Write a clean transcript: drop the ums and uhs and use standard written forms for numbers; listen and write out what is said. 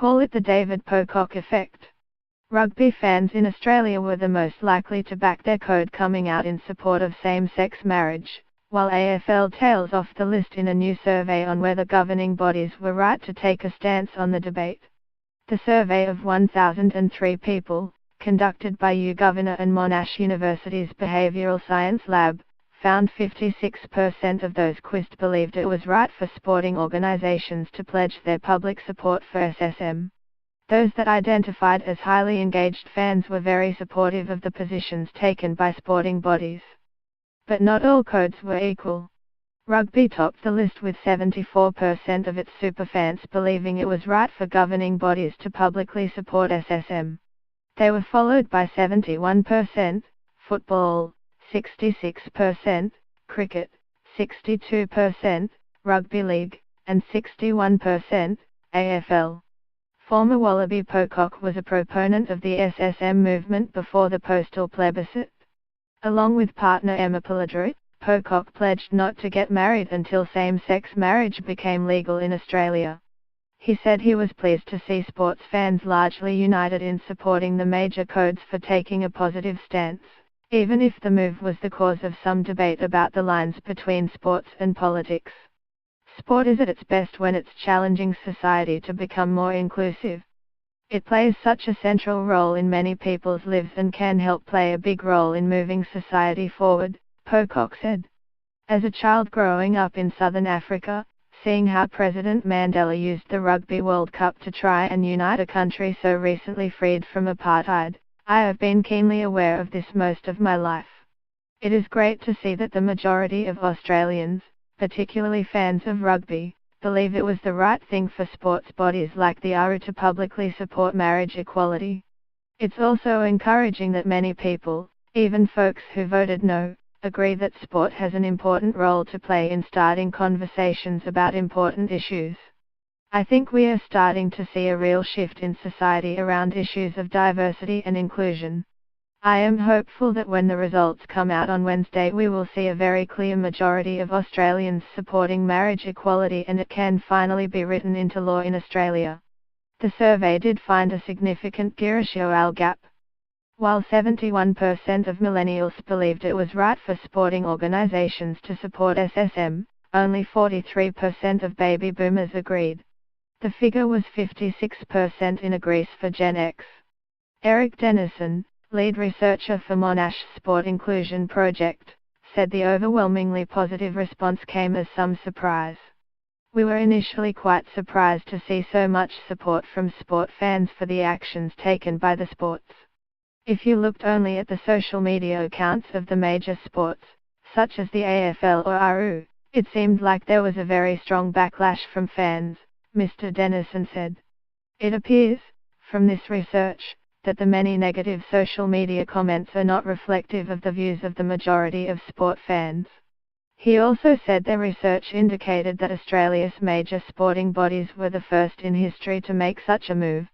call it the David Pocock effect. Rugby fans in Australia were the most likely to back their code coming out in support of same-sex marriage, while AFL tails off the list in a new survey on whether governing bodies were right to take a stance on the debate. The survey of 1,003 people, conducted by UGovernor and Monash University's Behavioural Science Lab, found 56% of those quizzed believed it was right for sporting organisations to pledge their public support for SSM. Those that identified as highly engaged fans were very supportive of the positions taken by sporting bodies. But not all codes were equal. Rugby topped the list with 74% of its superfans believing it was right for governing bodies to publicly support SSM. They were followed by 71%, football, 66%, cricket, 62%, rugby league, and 61%, AFL. Former Wallaby Pocock was a proponent of the SSM movement before the postal plebiscite. Along with partner Emma Pelledru, Pocock pledged not to get married until same-sex marriage became legal in Australia. He said he was pleased to see sports fans largely united in supporting the major codes for taking a positive stance, even if the move was the cause of some debate about the lines between sports and politics. Sport is at its best when it's challenging society to become more inclusive. It plays such a central role in many people's lives and can help play a big role in moving society forward, Pocock said. As a child growing up in southern Africa, seeing how President Mandela used the Rugby World Cup to try and unite a country so recently freed from apartheid, I have been keenly aware of this most of my life. It is great to see that the majority of Australians, particularly fans of rugby, believe it was the right thing for sports bodies like the ARU to publicly support marriage equality. It's also encouraging that many people, even folks who voted no, agree that sport has an important role to play in starting conversations about important issues. I think we are starting to see a real shift in society around issues of diversity and inclusion. I am hopeful that when the results come out on Wednesday we will see a very clear majority of Australians supporting marriage equality and it can finally be written into law in Australia. The survey did find a significant generational gap. While 71% of millennials believed it was right for sporting organisations to support SSM, only 43% of baby boomers agreed. The figure was 56% in Greece for Gen X. Eric Dennison, lead researcher for Monash Sport Inclusion Project, said the overwhelmingly positive response came as some surprise. We were initially quite surprised to see so much support from sport fans for the actions taken by the sports. If you looked only at the social media accounts of the major sports, such as the AFL or ARU, it seemed like there was a very strong backlash from fans, Mr. Dennison said. It appears, from this research, that the many negative social media comments are not reflective of the views of the majority of sport fans. He also said their research indicated that Australia's major sporting bodies were the first in history to make such a move,